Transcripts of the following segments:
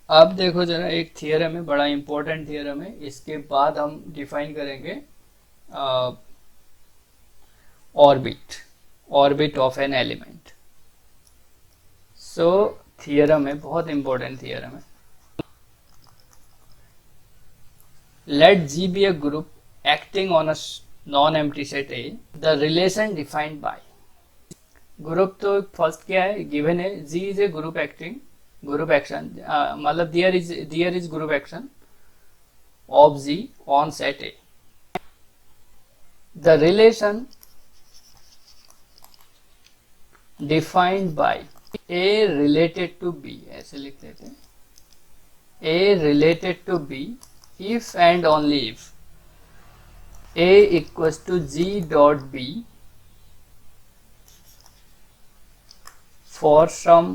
अब देखो जरा, एक थियरम है, बड़ा इंपॉर्टेंट थियरम है, इसके बाद हम डिफाइन करेंगे orbit, orbit of an element. So theorem है, बहुत इंपॉर्टेंट थियरम है। Let G be a group acting on a non-empty set A, the relation defined by। Group तो फर्स्ट क्या है, गिवन है, G is a group acting, group action, मतलब there is group action of G on set A। The relation defined by A related to B, ऐसे लिख देते हैं, A related to B if and only if A equals to G dot B for some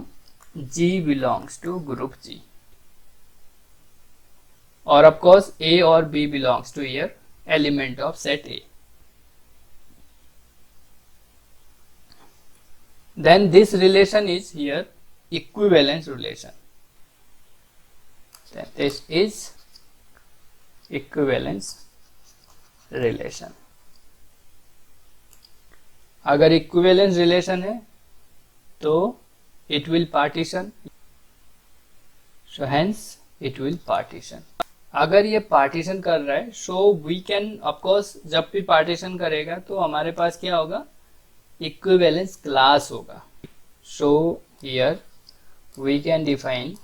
G belongs to group G, or of course A or B belongs to here element of set A, then this relation is here equivalence relation, then this is equivalence relation। अगर equivalence relation है तो it will partition, so hence it will partition. अगर ये partition कर रहा है, so we can of course, जब भी पार्टीशन करेगा तो हमारे पास क्या होगा, इक्विवेलेंस क्लास होगा। So here we can define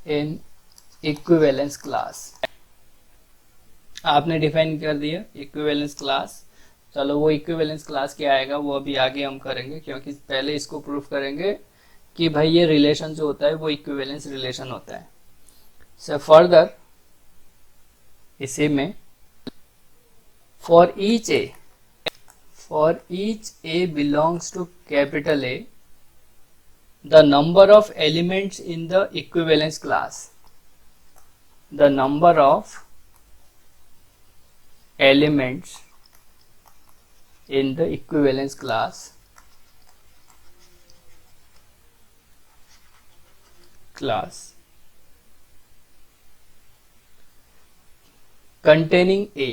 in equivalence class. आपने डिफाइन कर दिया इक्विवेलेंस क्लास। चलो वो इक्विवेलेंस क्लास क्या आएगा वो अभी आगे हम करेंगे, क्योंकि पहले इसको प्रूफ करेंगे कि भाई ये रिलेशन जो होता है वो इक्विवेलेंस रिलेशन होता है। सो फर्दर इसी में for each A belongs to capital A, the number of elements in the equivalence class, the number of elements in the equivalence class containing A,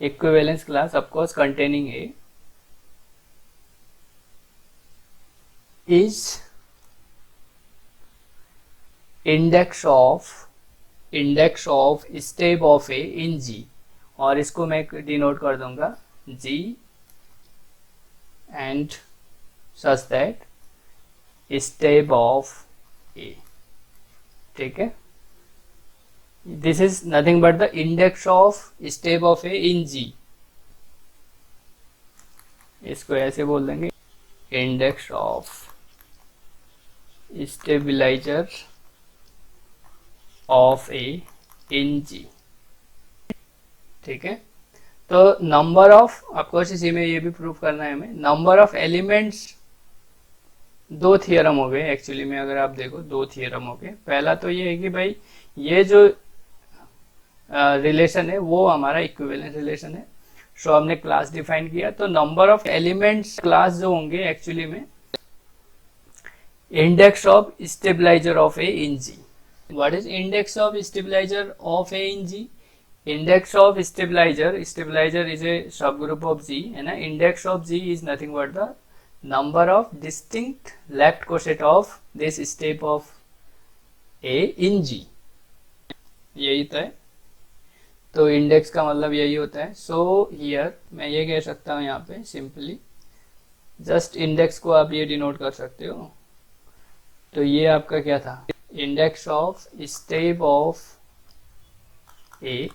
equivalence class of course containing A is index of stab of A in G, और इसको मैं denote कर दूंगा G and such that stab of A. ठीक है, this is nothing but the index of stab of A in G, इसको ऐसे बोल देंगे index of stabiliser of A in G. ठीक है, तो नंबर ऑफ ऑफकोर्स इसी में ये भी प्रूफ करना है हमें, नंबर ऑफ एलिमेंट्स, दो थियरम हो गए एक्चुअली में, अगर आप देखो दो थियरम हो गए। पहला तो ये है कि भाई ये जो रिलेशन है वो हमारा इक्विवेलेंस रिलेशन है। सो हमने क्लास डिफाइन किया, तो नंबर ऑफ एलिमेंट्स क्लास जो होंगे एक्चुअली में index of stabiliser of A in G. What is index of stabilizer of A in G? Index of stabilizer is a subgroup of G, है ना। Index of G is nothing but the number of distinct left coset of this step of A in G, यही तो है। तो index का मतलब यही होता है। सो हियर मैं ये कह सकता हूँ यहाँ पे सिंपली, जस्ट इंडेक्स को आप ये डिनोट कर सकते हो। तो ये आपका क्या था, index of stab of A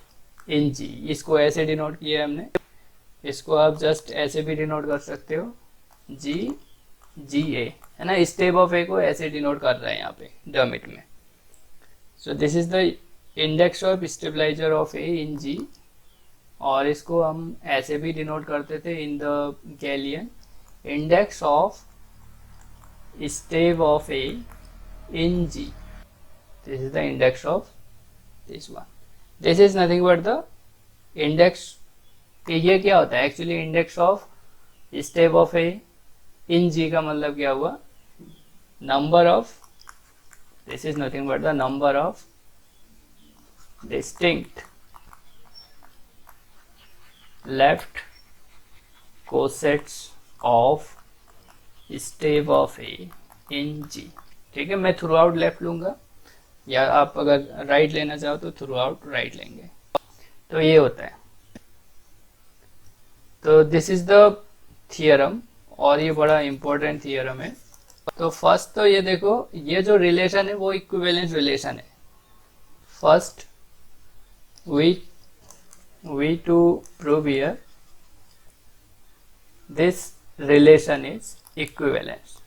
in G, इसको ऐसे डिनोट किया है हमने। इसको आप जस्ट ऐसे भी डिनोट कर सकते हो, जी ए, है ना। स्टेप ऑफ ए को ऐसे डिनोट कर रहे हैं यहाँ पे डॉमिट में। So this is the index of stabiliser of A in G, और इसको हम ऐसे भी डिनोट करते थे in the Gallian, index of stab of A in G. This is the index of this one. This is nothing but the index। ये क्या होता है actually, index of stab of A in G का मतलब क्या हुआ, number of, this is nothing but the number of distinct left cosets of stab of A in G. ठीक है, मैं थ्रू आउट लेफ्ट लूंगा, या आप अगर राइट लेना चाहो तो थ्रू आउट राइट लेंगे। तो ये होता है, तो दिस इज द थियरम, और ये बड़ा इंपॉर्टेंट थियरम है। तो फर्स्ट तो ये देखो, ये जो रिलेशन है वो इक्विवेलेंस रिलेशन है। First we to prove here this relation is equivalence.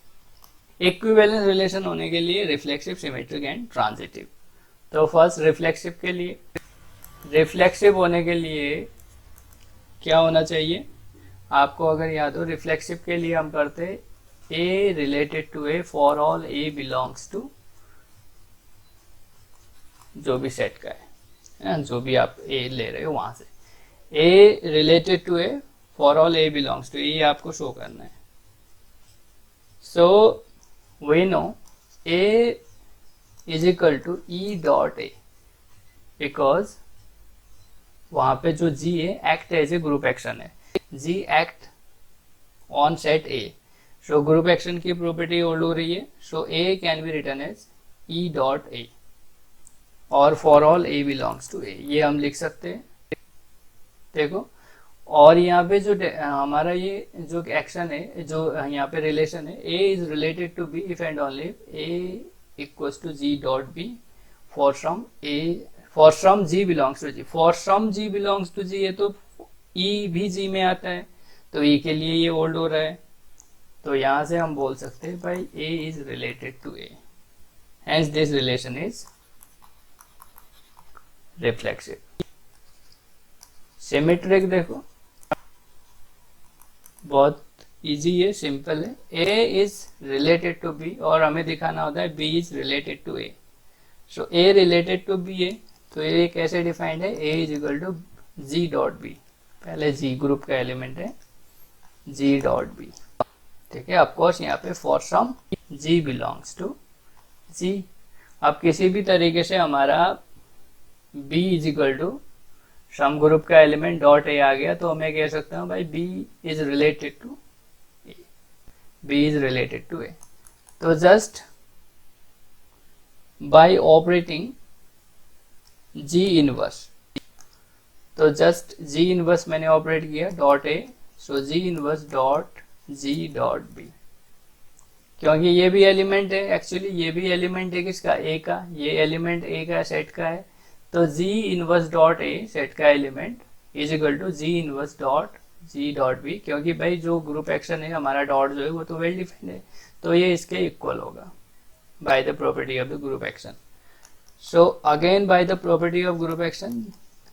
Equivalence relation होने के लिए रिफ्लेक्सिव, सिमेट्रिक एंड ट्रांजिटिव। तो फर्स्ट रिफ्लेक्सिव के लिए, रिफ्लेक्सिव होने के लिए क्या होना चाहिए आपको अगर याद हो, रिफ्लेक्सिव के लिए हम करते A related to A for all A belongs to, जो भी सेट का है, जो भी आप ए ले रहे हो वहां से, A related to A for all A belongs to, ये आपको शो करना है। So we know A is equal to e dot A, because वहां पे जो जी है act as a group action है, G act on set A, so group action की प्रॉपर्टी होल्ड हो रही है। So A can be written as e dot A और for all A belongs to ए, ये हम लिख सकते हैं। देखो, और यहाँ पे जो हमारा ये जो एक्शन है, जो यहाँ पे रिलेशन है, A is related to B if and only A equals to G dot B for some A, for some G belongs to G, for some G belongs to G है तो ई भी जी में आता है, तो ई के लिए ये होल्ड हो रहा है। तो यहां से हम बोल सकते हैं भाई A is related to A, hence this relation is reflexive. Symmetric देखो बहुत इजी है, सिंपल है, A is related to B और हमें दिखाना होता है B is related to A. So A related to B है, तो ये कैसे डिफाइंड है, A is equal to G dot B, पहले जी ग्रुप का एलिमेंट है जी डॉट बी। ठीक है, ऑफकोर्स यहाँ पे for some G belongs to G. अब किसी भी तरीके से हमारा B is equal to some group का एलिमेंट डॉट ए आ गया, तो मैं कह सकता हूँ भाई B is related to A, B is related to A. तो just by operating G inverse, तो जस्ट जी इनवर्स मैंने ऑपरेट किया dot A, so G inverse dot G dot B, क्योंकि ये भी एलिमेंट है, एक्चुअली ये भी एलिमेंट है किसका, ए का, ये एलिमेंट ए का सेट का है, तो G inverse dot A set का element is equal to G inverse dot G dot B, क्योंकि भाई जो ग्रुप एक्शन है हमारा डॉट जो है वो तो वेल डिफाइंड है, तो ये इसके इक्वल होगा by the property of the group action. So again by the property of group action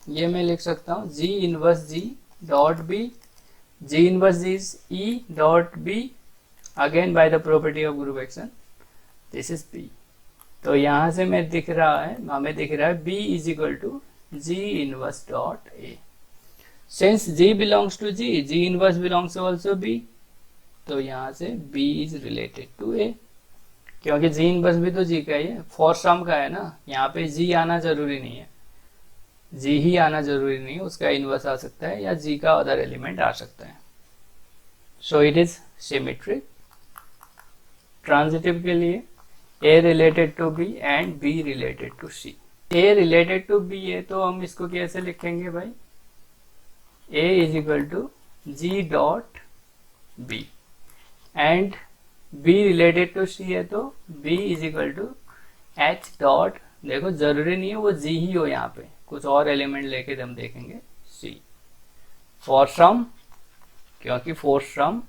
ये मैं लिख सकता हूँ G inverse G dot B, G inverse G is E dot B, again by the property of group action this is B. तो यहाँ से मैं दिख रहा है, हमें दिख रहा है B is equal to G inverse dot A, since G belongs to G, G inverse belongs to also B, तो यहाँ से B is related to A, क्योंकि जी इनवर्स भी तो जी का ही है, फॉर सम का है ना, यहाँ पे जी आना जरूरी नहीं है, जी ही आना जरूरी नहीं है, उसका इनवर्स आ सकता है या जी का अदर एलिमेंट आ सकता है। So it is symmetric. Transitive के लिए A related to B and B related to C. A related to B है तो हम इसको कैसे लिखेंगे भाई, A is equal to G dot B, and B related to C है तो B is equal to H dot, देखो जरूरी नहीं है वो जी ही हो, यहाँ पे कुछ और एलिमेंट लेके हम देखेंगे सी, फॉर सम, क्योंकि for some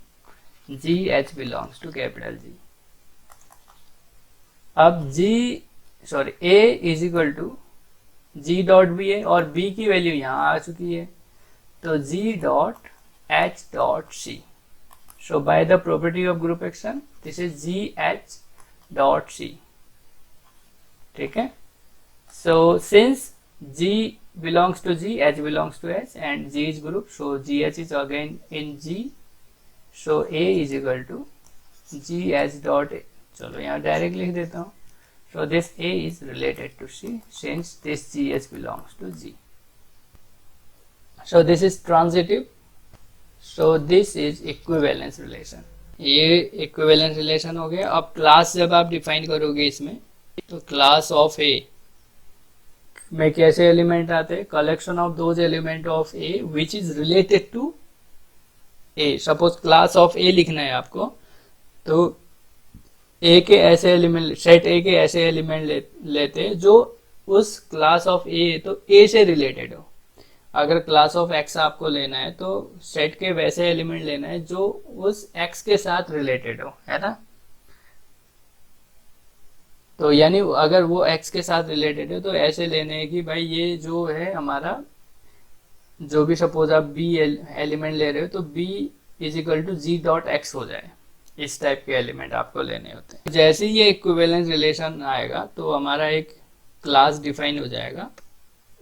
G H belongs to capital G. अब A is equal to G dot B है और बी की वैल्यू यहाँ आ चुकी है, तो G dot H dot C. So by the property of group action this is G H dot C. ठीक है, so since G belongs to G, H belongs to H, and G is group, so GH is again in G. So A is equal to G H dot A, चलो यहाँ direct लिख देता हूँ. So this A is related to C since this G H belongs to G. So this is transitive. So this is equivalence relation. ये equivalence relation हो गया. अब class जब आप डिफाइन करोगे इसमें, तो क्लास ऑफ ए में कैसे एलिमेंट आते हैं? Collection of those element of A which is related to A. Suppose class of A लिखना है आपको, तो ए के ऐसे एलिमेंट, सेट ए के ऐसे एलिमेंट लेते हैं जो उस क्लास ऑफ ए, तो ए से रिलेटेड हो. अगर क्लास ऑफ एक्स आपको लेना है तो सेट के वैसे एलिमेंट लेना है जो उस एक्स के साथ रिलेटेड हो, है ना. तो यानी अगर वो x के साथ रिलेटेड है तो ऐसे लेने हैं कि भाई ये जो है हमारा, जो भी सपोज आप b एलिमेंट ले रहे हो तो b is equal to G dot X हो जाए. इस टाइप के एलिमेंट आपको लेने होते हैं. जैसे ही ये इक्विवेलेंस रिलेशन आएगा तो हमारा एक क्लास डिफाइन हो जाएगा.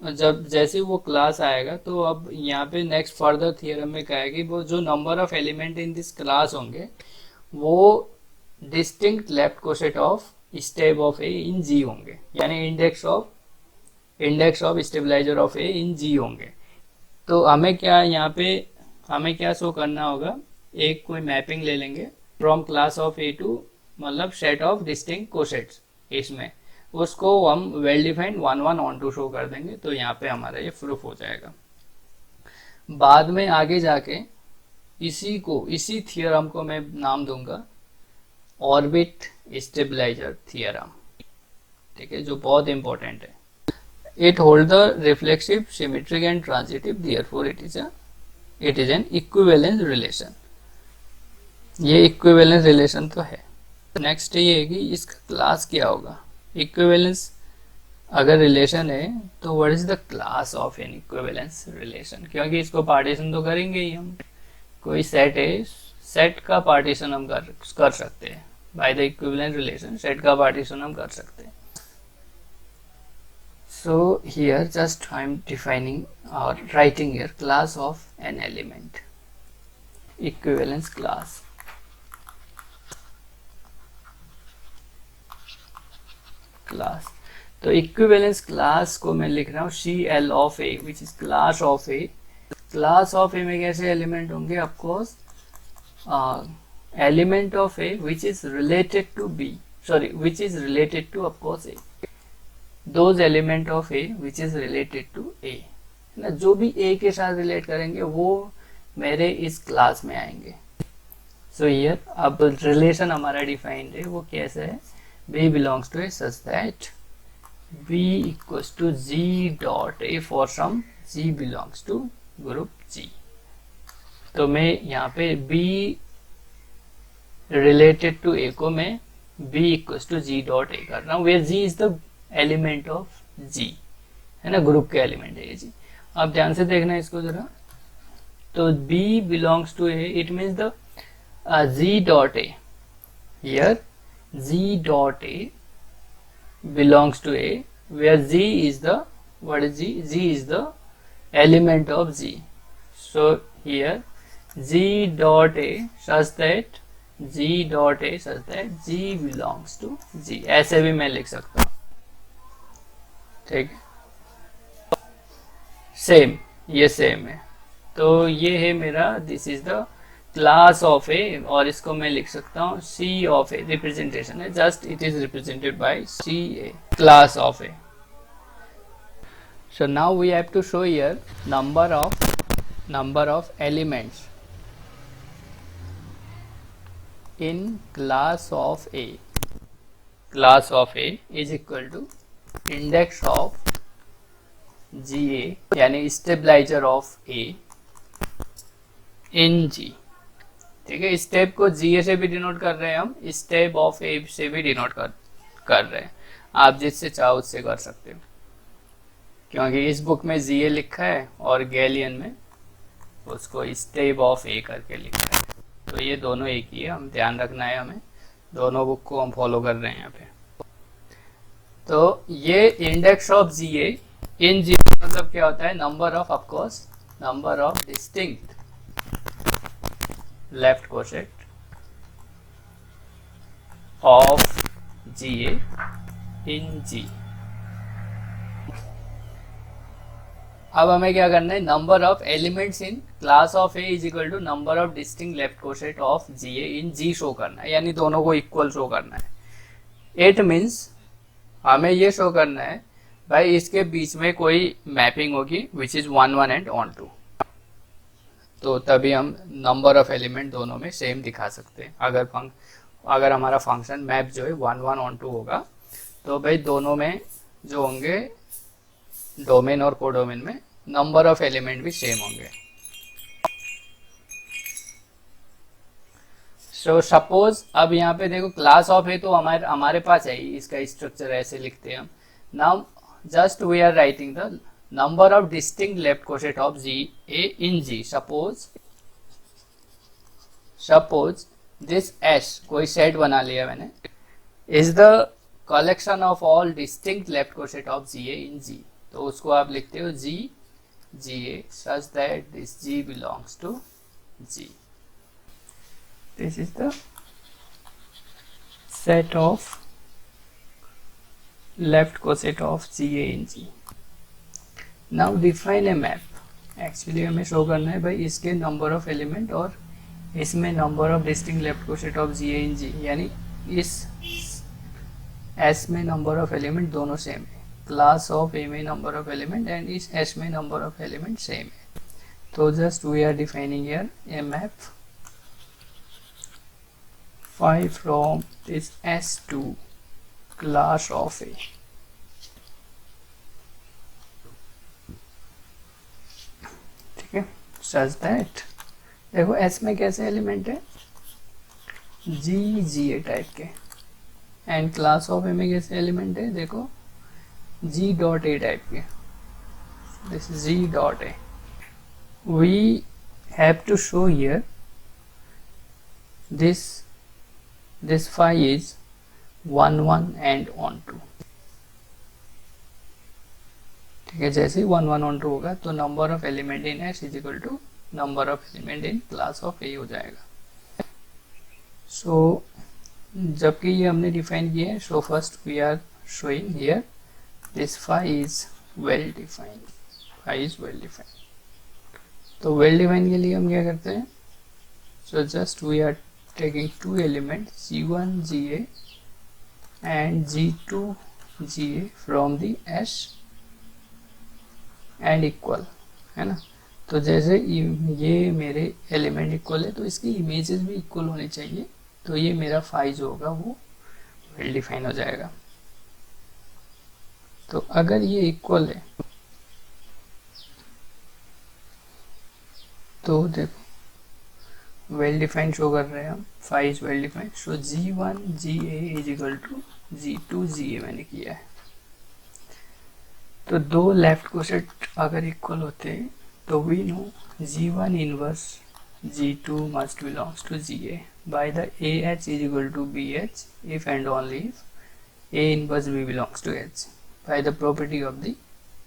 जब जैसे वो क्लास आएगा तो अब यहाँ पे नेक्स्ट फर्दर थियरम में क्या है कि वो जो number of element in this class होंगे वो distinct left coset of stab of A in G होंगे, यानी index of stabiliser of A in G होंगे. तो हमें क्या यहाँ पे हमें क्या शो करना होगा, एक कोई मैपिंग ले लेंगे from class of A to, मतलब सेट ऑफ डिस्टिंक्ट कोसेट्स, इसमें उसको हम well defined 1 1 onto show कर देंगे. तो यहाँ पे हमारा ये प्रूफ हो जाएगा. बाद में आगे जाके इसी थियरम को मैं नाम दूंगा ऑर्बिट स्टेबलाइजर थियरम. ठीक है, जो बहुत इंपॉर्टेंट है. It hold the reflexive, symmetric and transitive, therefore it is an equivalence relation. ये इक्विवेलेंस रिलेशन तो है. नेक्स्ट ये है कि इसका क्लास क्या होगा. इक्विवेलेंस अगर रिलेशन है तो what is the class of N equivalence relation, क्योंकि इसको पार्टीशन तो करेंगे ही हम. कोई सेट है, सेट का पार्टीशन हम कर सकते हैं by the equivalence relation. Set का पार्टीशन हम कर सकते हैं. So here just I am defining और writing here class of an element. Equivalence class. तो इक्विवेलेंस क्लास को मैं लिख रहा हूँ C L of A which is class of A. Class of A में कैसे एलिमेंट होंगे? Of course element of A which is related to B, sorry, which is related to of course A. Those element of A which is related to A, ना, जो भी A के साथ relate करेंगे वो मेरे इस क्लास में आएंगे. सो हियर अब रिलेशन हमारा डिफाइंड है, वो कैसे है? B belongs to A such that B equals to G dot A for some G belongs to group G. तो मैं यहाँ पे B रिलेटेड टू ए को मैं B equals to G dot A कर रहा हूँ, where G is the element of G, है ना, ग्रुप के एलिमेंट है ये G. आप ध्यान से देखना इसको जरा. तो B belongs to A, it means the G dot A. Here G dot A belongs to A where G is the, what is G? G is the element of G. So here G dot A such that G belongs to G. ऐसे भी मैं लिख सकता हूँ. ठीक है, same, ये same है. तो ये है मेरा, this is the class of A, और इसको मैं लिख सकता हूँ C ऑफ ए. रिप्रेजेंटेशन है, just it is represented by C A, class of A. So now we have to show here number of elements in class of A. Class of A is equal to index of GA, यानी stabilizer of A in G. ठीक है, step को GA से भी denote कर रहे हैं हम, स्टेप ऑफ A से भी डिनोट कर रहे हैं. आप जिससे चाहो उससे कर सकते हो, क्योंकि इस बुक में GA लिखा है और गैलियन में उसको स्टेप ऑफ ए करके लिखा है. तो ये दोनों एक ही है, हम ध्यान रखना है, हमें दोनों बुक को हम फॉलो कर रहे हैं यहाँ पे. तो ये index of GA in G मतलब क्या होता है? Number of, of course, number of distinct left coset of GA in G। अब हमें क्या करना है, number of elements in class of A is equal to number of distinct left coset of GA in G show करना है, यानी दोनों को इक्वल शो करना है। इट मीन्स हमें ये शो करना है भाई इसके बीच में कोई मैपिंग होगी विच इज 1 1 एंड ऑन 2, तो तभी हम नंबर ऑफ एलिमेंट दोनों में सेम दिखा सकते हैं। अगर हमारा फंक्शन मैप जो है 1 1 ऑन 2 होगा तो भाई दोनों में जो होंगे डोमेन और कोडोमेन में नंबर ऑफ एलिमेंट भी सेम होंगे। सो सपोज अब यहाँ पे देखो क्लास ऑफ है तो हमारे पास है, इसका स्ट्रक्चर ऐसे लिखते हैं हम। Now just we are writing the number of distinct left coset of GA in G। Suppose this S कोई सेट बना लिया मैंने, is the collection of all distinct left coset of GA in G। तो उसको आप लिखते हो GA such that this G belongs to G. This is the set of left coset of GA in G. Now define a map. Actually हमें show करना है भाई इसके नंबर ऑफ एलिमेंट और इसमें number of distinct left coset of GA in G, यानी इस S में नंबर ऑफ एलिमेंट दोनों सेम है, क्लास ऑफ A में नंबर ऑफ एलिमेंट एंड इस S में नंबर ऑफ एलिमेंट सेम है। तो just we are defining here a map phi from this S to class of A। ठीक है, such that देखो S में कैसे एलिमेंट है GA टाइप के, एंड क्लास ऑफ ए में कैसे एलिमेंट है देखो G डॉट ए टाइप के, this G dot A. We have to show here this phi is 1 1 and on 2। ठीक है, जैसे ही 1 1 on 2 होगा तो number of element in S is equal to number of element in class of A हो जाएगा। सो जबकि ये हमने डिफाइन किया है, so first we are showing here this phi is well defined। phi is well defined। तो well defined के लिए हम क्या करते हैं, so just we are taking two elements G1 GA and G2 GA from the S and equal, है ना। तो जैसे ये मेरे एलिमेंट इक्वल है तो इसकी इमेजेस भी इक्वल होनी चाहिए, तो ये मेरा phi जो होगा वो वेल डिफाइन हो जाएगा। तो अगर ये इक्वल है तो देखो वेल डिफाइन शो कर रहे हैं हम, phi is well define. So G1 GA is equal to G2 GA मैंने किया है। तो दो लेफ्ट कोसेट अगर इक्वल होते हैं तो we know G1 inverse G2 must belongs to GA by the AH is equal to BH if and only if A inverse B belongs to H by the property of the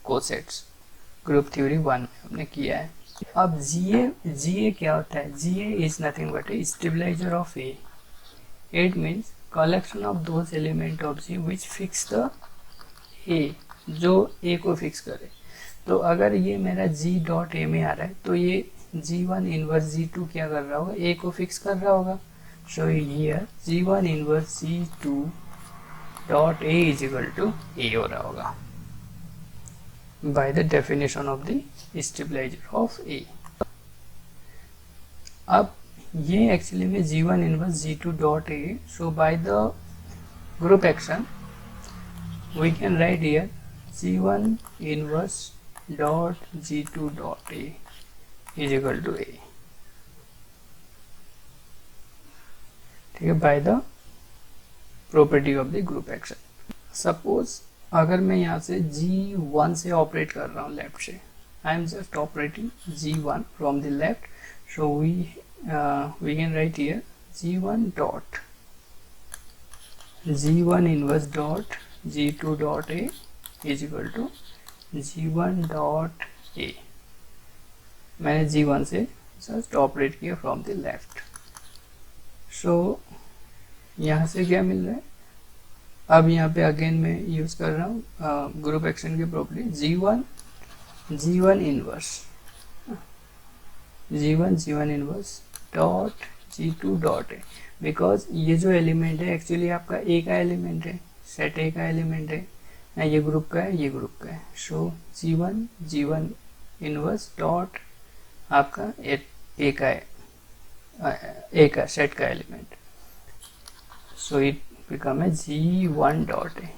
cosets। Group theory 1 में हमने किया है। अब GA क्या होता है, GA is nothing but a stabilizer of A। It means collection of those element of G which fix the A, जो A को फिक्स करे। तो अगर ये मेरा G डॉट A में आ रहा है तो ये G1 इनवर्स G2 क्या कर रहा होगा, A को फिक्स कर रहा होगा। So here G1 inverse G2 dot A is equal to A हो रहा होगा by the definition of the stabiliser of A। अब ये एक्चुअली में G1 inverse G2 dot A, so by the group action we can write here G1 inverse dot G2 dot A is equal to A। ठीक है, by the property of the group action. Suppose अगर मैं यहाँ से G1 से operate कर रहा हूँ लेफ्ट से, I am just operating G1 from the left, so we can write here G1 dot G1 inverse dot G2 dot A is equal to G1 dot A। मैंने G1 से just operate किया from the left. So यहाँ से क्या मिल रहा है, अब यहाँ पे अगेन मैं यूज कर रहा हूँ ग्रुप एक्शन की property G1 inverse dot G2 dot A, because ये जो एलिमेंट है एक्चुअली आपका ए का एलिमेंट है, सेट ए का एलिमेंट है ना, ये ग्रुप का है, ये ग्रुप का है। सो G1 इनवर्स डॉट आपका ए का है, ए का सेट का एलिमेंट, सो इट बिकम है G1 dot A,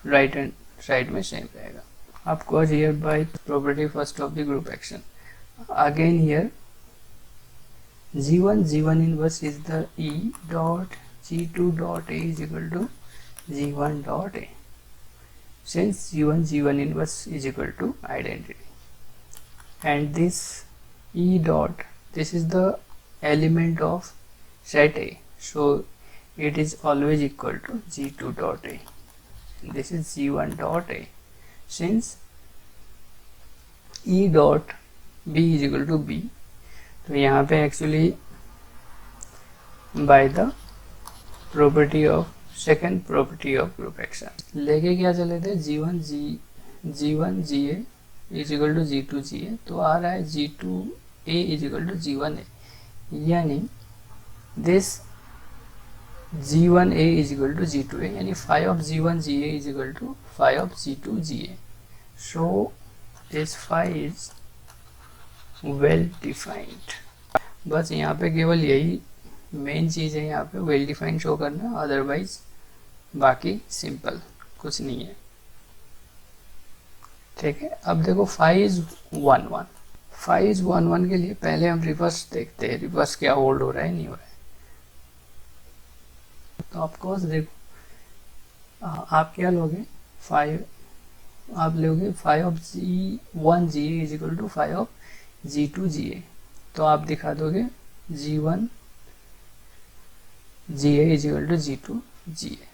right hand side में सेम रहेगा। Of course here by property first of the group action, again here G1 inverse is the E dot G2 dot A is equal to G1 dot A, since G1 inverse is equal to identity, and this E dot, this is the element of set A, so it is always equal to G2 dot A, this is G1 dot A, since E dot B is equal to B, तो यहाँ पे actually by the property of second property of group action लेके क्या चले थे, G1 GA is equal to G2 GA, तो आ रहा है G2 A is equal to G1 A, यानी this G1 A is equal to G2 A, यानी phi of G1 GA is equal to phi of G2 GA. So this phi is well defined. बस यहाँ पे केवल यही main चीज़ है, यहाँ पे वेल डिफाइंड शो करना, अदरवाइज बाकी सिंपल कुछ नहीं है। ठीक है, अब देखो phi is 1 1 के लिए पहले हम रिवर्स देखते हैं, रिवर्स क्या होल्ड हो रहा है नहीं हो रहा है। तो ऑफकोर्स देखो आप क्या लोगे, आप लोगे phi of G1 GA is equal to phi of G2 GA, तो आप दिखा दोगे G1 GA is equal to G2 GA,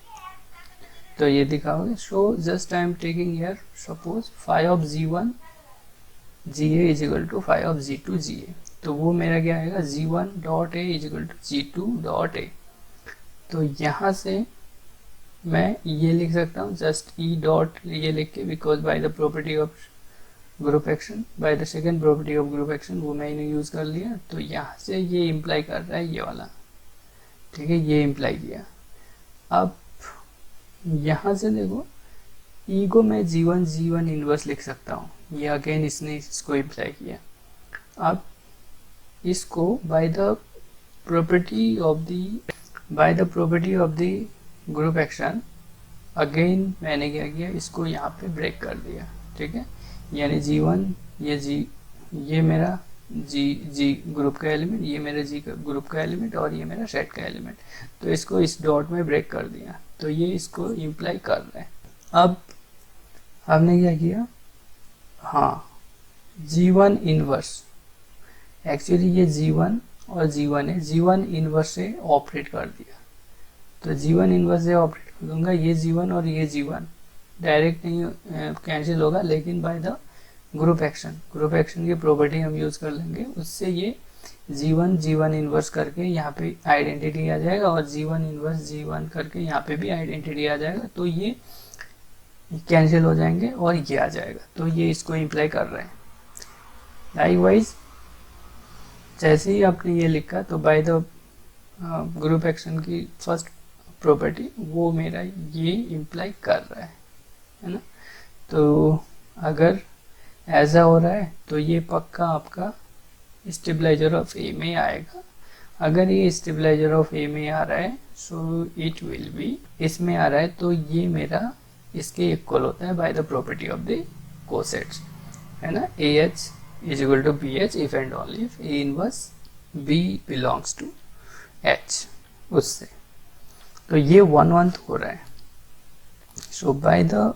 तो ये दिखाओगे। So just I am taking here suppose phi of G1 GA is equal to phi of G2 GA, तो वो मेरा क्या आएगा, G1 dot A is equal to G2 dot A। तो यहाँ से मैं ये लिख सकता हूँ जस्ट E डॉट ये लिख के, because by the property of group action, by the second property of group action वो मैंने यूज कर लिया। तो यहाँ से ये इम्प्लाई कर रहा है ये वाला, ठीक है, ये इम्प्लाई किया। अब यहाँ से देखो E को मैं G1 इनवर्स लिख सकता हूँ, ये अगेन इसने इसको इम्प्लाई किया। अब इसको bye the property of the group action again मैंने क्या किया, इसको यहाँ पे ब्रेक कर दिया। ठीक है, यानी G1 ये मेरा G ग्रुप का एलिमेंट, ये मेरा G ग्रुप का एलिमेंट और ये मेरा सेट का एलिमेंट, तो इसको इस डॉट में ब्रेक कर दिया, तो ये इसको इम्प्लाई कर रहा है। अब हमने क्या किया, हाँ G1 इनवर्स, एक्चुअली ये G1 और G1 है, G1 इनवर्स से ऑपरेट कर दिया, तो G1 इनवर्स से ऑपरेट कर दूंगा, ये G1 और ये G1 डायरेक्ट नहीं कैंसिल होगा, लेकिन बाय द ग्रुप एक्शन की प्रॉपर्टी हम यूज कर लेंगे, उससे ये G1 इनवर्स करके यहाँ पे आइडेंटिटी आ जाएगा और G1 इनवर्स G1 करके यहाँ पे भी आइडेंटिटी आ जाएगा, तो ये कैंसिल हो जाएंगे और ये आ जाएगा, तो ये इसको इम्प्लाई कर रहे हैं। लाइकवाइज जैसे ही आपने ये लिखा, तो बाय द ग्रुप एक्शन की फर्स्ट प्रॉपर्टी वो मेरा ये इम्प्लाई कर रहा है ना। तो अगर ऐसा हो रहा है तो ये पक्का आपका स्टेबलाइजर ऑफ ए में आएगा। अगर ये स्टेबलाइजर ऑफ ए में आ रहा है, सो इट विल बी, इसमें आ रहा है तो ये मेरा इसके इक्वल होता है by the property of the cosets, है ना। AH is equal to BH if and only if A inverse B belongs to H, उससे। तो ये 1 1 हो रहा है। So by the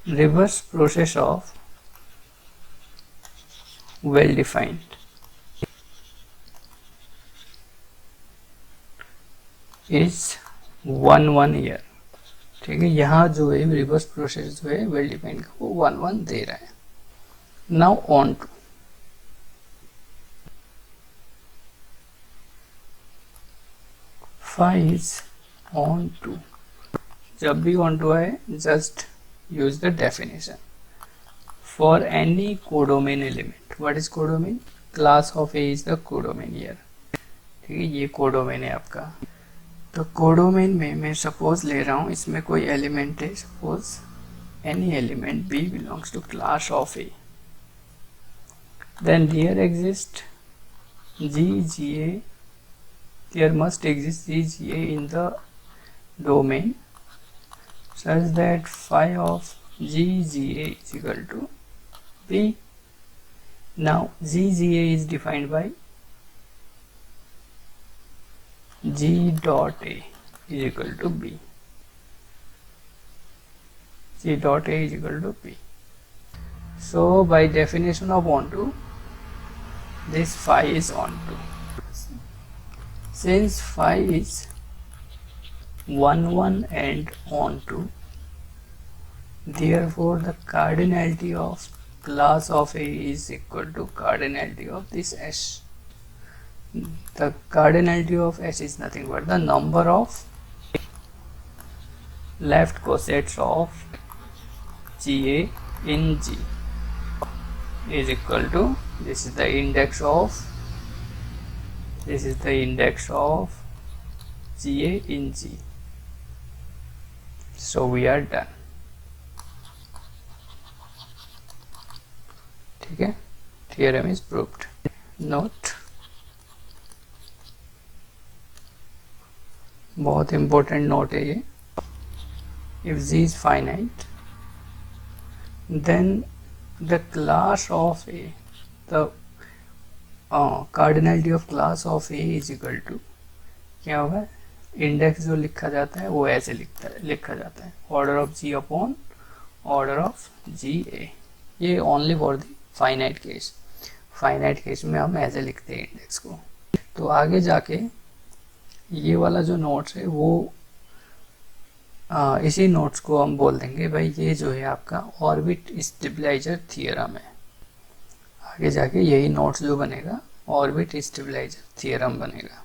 reverse process of well defined is 1 1 ईयर, ठीक है। यहाँ जो है रिवर्स प्रोसेस जो है वेल डिफाइंड का वो 1 1 दे रहा है। Now on to phi is on to, जब भी on to आए just use the definition for any codomain element. What is codomain? Class of A is the codomain here. ठीक है, ये कोडोमेन है आपका। तो कोडोमेन में मैं सपोज ले रहा हूँ, इसमें कोई एलिमेंट है, suppose any element B belongs to class of A, then there exist GGA, there must exist GGA in the domain such that phi of GGA is equal to B. Now GGA is defined by G dot A is equal to B. G dot A is equal to B. So by definition of onto, this phi is onto. Since phi is 1 1 and onto, therefore the cardinality of class of A is equal to cardinality of this S. The cardinality of S is nothing but the number of left cosets of GA in G is equal to, this is the index of GA in G. So we are done. ठीक है, theorem is proved. Note, बहुत important note है ये, if G is finite then the class of A, the cardinality of class of A is equal to, क्या होगा, index जो लिखा जाता है वो ऐसे लिखा जाता है, order of G upon order of GA। ये only for the finite case, finite case में हम ऐसे लिखते हैं इंडेक्स को। तो आगे जाके ये वाला जो नोट्स है वो इसी नोट्स को हम बोल देंगे भाई ये जो है आपका ऑर्बिट स्टेबलाइजर थियरम है। आगे जाके यही नोट्स जो बनेगा ऑर्बिट स्टेबलाइजर थियरम बनेगा।